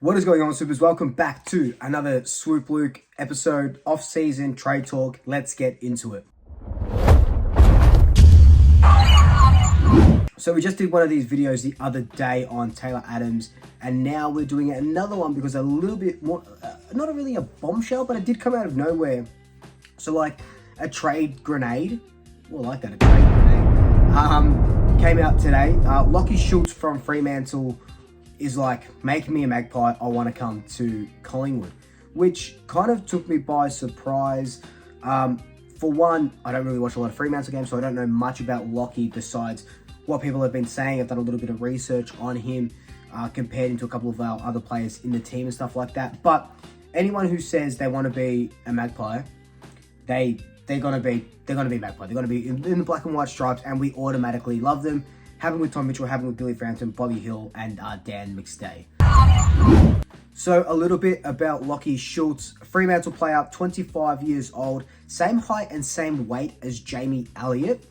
What is going on, Swoopers? Welcome back to another Swoop Luke episode, off-season trade talk. Let's get into it. So we just did one of these videos the other day on Taylor Adams, and now we're doing another one because a little bit more, not really a bombshell, but it did come out of nowhere. So like a trade grenade, well, like that, a trade grenade, came out today. Schulz from Fremantle is like, make me a Magpie, I want to come to Collingwood, which kind of took me by surprise. For one, I don't really watch a lot of Fremantle games, so I don't know much about Lockie besides what people have been saying. I've done a little bit of research on him, compared him to a couple of our other players in the team and stuff like that. But anyone who says they want to be a Magpie, they're gonna be Magpie. They're gonna be in the black and white stripes, and we automatically love them. Having with Tom Mitchell, having with Billy Frampton, Bobby Hill, and Dan McStay. So a little bit about Lockie Schulz. Fremantle player, 25 years old, same height and same weight as Jamie Elliott.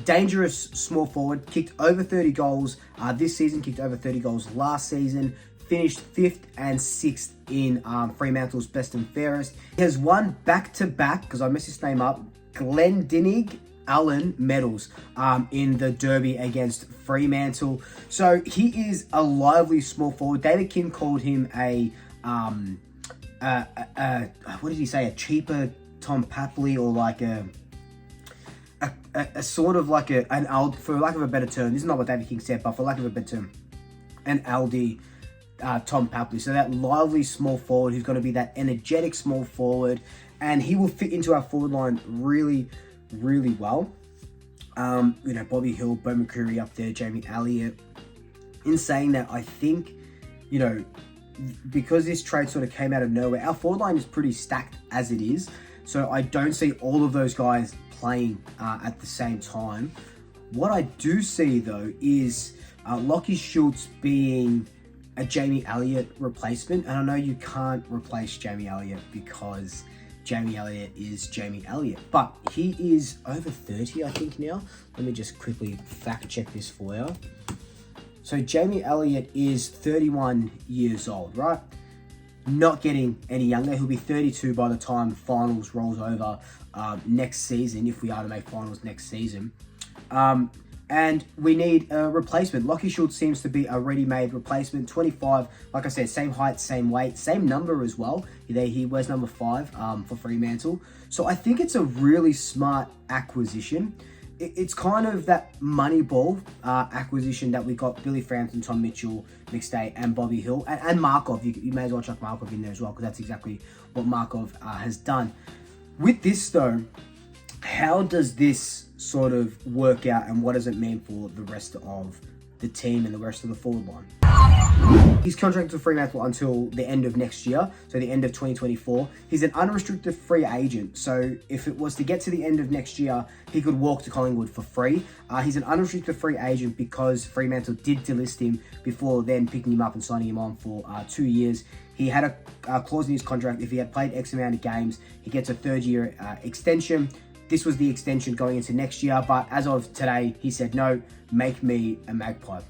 Dangerous small forward, kicked over 30 goals this season, kicked over 30 goals last season, finished 5th and 6th in Fremantle's best and fairest. He has won back-to-back, because I messed his name up, Glendinning Allen medals in the derby against Fremantle. So he is a lively small forward. David Kim called him a what did he say? A cheaper Tom Papley, or like a sort of like an Aldi, for lack of a better term. This is not what David King said, but for lack of a better term, an Aldi Tom Papley. So that lively small forward who's going to be that energetic small forward, and he will fit into our forward line really well. Bobby Hill, Bo McCreary up there, Jamie Elliott. In saying that, I think, because this trade sort of came out of nowhere, our forward line is pretty stacked as it is. So I don't see all of those guys playing at the same time. What I do see, though, is Lockie Schulz being a Jamie Elliott replacement. And I know you can't replace Jamie Elliott because Jamie Elliott is Jamie Elliott, but he is over 30, I think, now. Let me just quickly fact check this for you. So Jamie Elliott is 31 years old, right? Not getting any younger. He'll be 32 by the time finals rolls over next season, if we are to make finals next season. And we need a replacement. Lockie Schulz seems to be a ready-made replacement. 25, like I said, same height, same weight, same number as well. He wears number 5 for Fremantle. So I think it's a really smart acquisition. It's kind of that Moneyball acquisition that we got Billy Frampton, Tom Mitchell, McStay, and Bobby Hill, and Markov. You may as well chuck Markov in there as well, because that's exactly what Markov has done. With this, though, how does this sort of work out, and what does it mean for the rest of the team and the rest of the forward line? He's contracted to Fremantle until the end of next year, so the end of 2024. He's an unrestricted free agent, so if it was to get to the end of next year, he could walk to Collingwood for free. He's an unrestricted free agent because Fremantle did delist him before then picking him up and signing him on for 2 years. He had a clause in his contract, if he had played X amount of games, he gets a 3rd-year extension. This was the extension going into next year, but as of today, he said, no, make me a Magpie.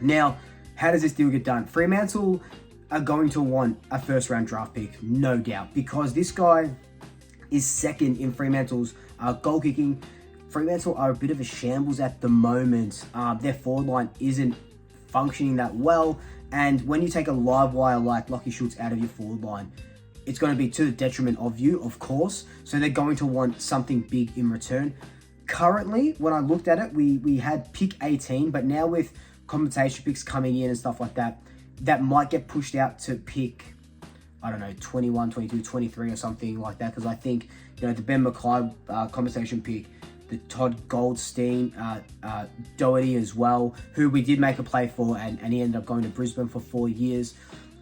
Now, how does this deal get done? Fremantle are going to want a 1st-round draft pick, no doubt, because this guy is 2nd in Fremantle's goal kicking. Fremantle are a bit of a shambles at the moment. Their forward line isn't functioning that well, and when you take a live wire like Lockie Schulz out of your forward line, it's going to be to the detriment of you, of course. So they're going to want something big in return. Currently, when I looked at it, we had pick 18, but now with compensation picks coming in and stuff like that, that might get pushed out to pick, I don't know, 21, 22, 23 or something like that. Because I think, the Ben Mackay compensation pick, the Todd Goldstein, Doherty as well, who we did make a play for, and he ended up going to Brisbane for 4 years.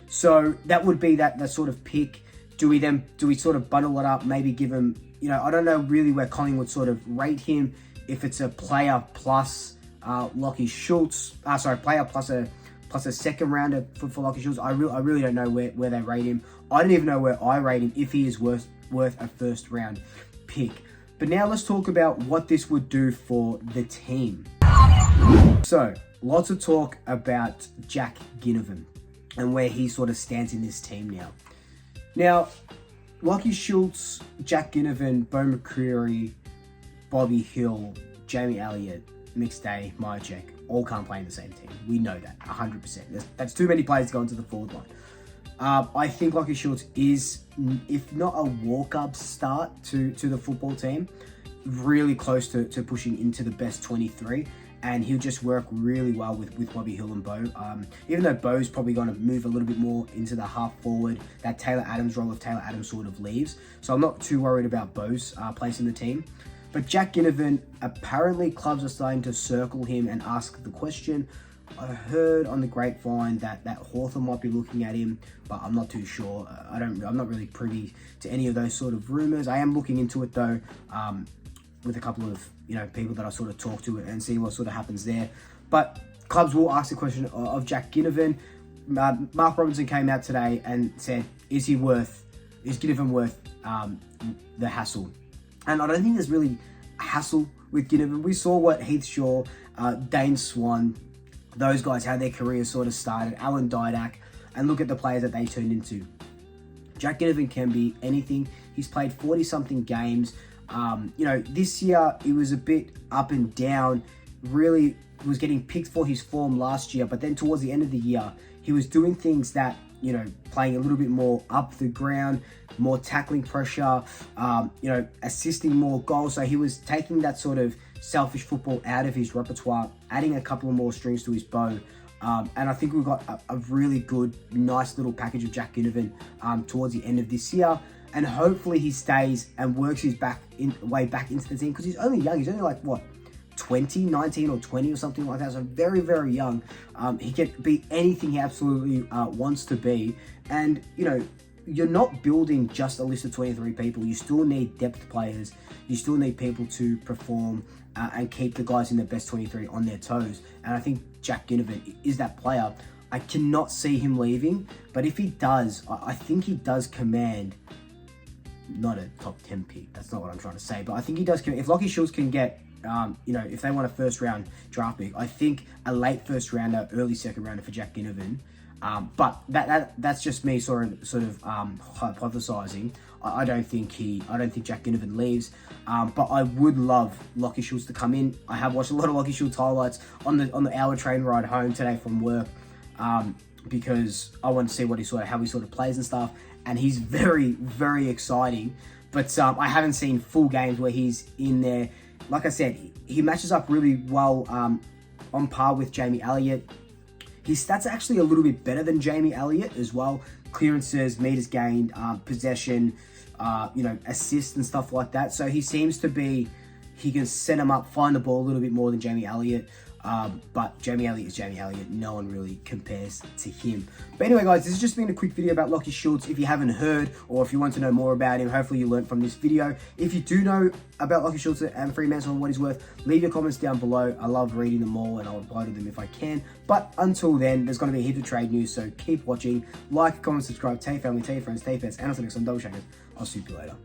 So that would be that sort of pick. Do we sort of bundle it up, maybe give him, I don't know really where Collingwood sort of rate him, if it's a player plus Lockie Schulz, player plus a 2nd rounder for Lockie Schulz. I really don't know where they rate him. I don't even know where I rate him, if he is worth a 1st round pick. But now let's talk about what this would do for the team. So, lots of talk about Jack Ginnivan. and where he sort of stands in this team now. Now, Lachie Schulz, Jack Ginnivan, Bo McCreary, Bobby Hill, Jamie Elliott, McStay, Myercheck, all can't play in the same team. We know that, 100%. That's too many players to go into the forward line. I think Lachie Schulz is, if not a walk-up start to the football team, really close to pushing into the best 23. And he'll just work really well with Bobby Hill and Bo. Even though Bo's probably going to move a little bit more into the half forward, that Taylor Adams role if Taylor Adams sort of leaves. So I'm not too worried about Bo's place in the team. But Jack Ginnivan, apparently clubs are starting to circle him and ask the question. I heard on the grapevine that Hawthorn might be looking at him, but I'm not too sure. I'm not really privy to any of those sort of rumors. I am looking into it though, with a couple of people that I sort of talk to and see what sort of happens there. But clubs will ask the question of Jack Ginnivan. Mark Robinson came out today and said, is Ginnivan worth the hassle? And I don't think there's really a hassle with Ginnivan. We saw what Heath Shaw, Dane Swan, those guys, how their careers sort of started, Alan Didak, and look at the players that they turned into. Jack Ginnivan can be anything. He's played 40-something games. This year it was a bit up and down. Really was getting picked for his form last year, but then towards the end of the year, he was doing things that, playing a little bit more up the ground, more tackling pressure, assisting more goals. So he was taking that sort of selfish football out of his repertoire, adding a couple of more strings to his bow. And I think we've got a really good, nice little package of Jack Ginnivan towards the end of this year. And hopefully he stays and works his way back into the team, because he's only young. He's only like, 19 or 20 or something like that. So very, very young. He can be anything he absolutely wants to be. And, you're not building just a list of 23 people. You still need depth players. You still need people to perform and keep the guys in the best 23 on their toes. And I think Jack Ginnivan is that player. I cannot see him leaving, but if he does, I think he does command not a top 10 pick. That's not what I'm trying to say, but I think he does. If Lachie Schulz can get, if they want a first round draft pick, I think a late first rounder, early second rounder for Jack Ginnivan. But that's just me sort of hypothesizing. I don't think Jack Ginnivan leaves. But I would love Lachie Schulz to come in. I have watched a lot of Lachie Schulz highlights on the hour train ride home today from work, because I want to see how he sort of plays and stuff. And he's very, very exciting. But I haven't seen full games where he's in there. Like I said, he matches up really well on par with Jamie Elliott. His stats are actually a little bit better than Jamie Elliott as well. Clearances, meters gained, possession, assists and stuff like that. So he seems to be, he can set him up, find the ball a little bit more than Jamie Elliott. But Jamie Elliott is Jamie Elliott. No one really compares to him. But anyway, guys, this has just been a quick video about Lachie Schulz. If you haven't heard, or if you want to know more about him, hopefully you learned from this video. If you do know about Lachie Schulz and Fremantle and what he's worth, leave your comments down below. I love reading them all, and I'll reply to them if I can. But until then, there's going to be a heap of trade news, so keep watching. Like, comment, subscribe, tell your family, tell your friends, tell your pets, and until next time, double checkers. I'll see you later.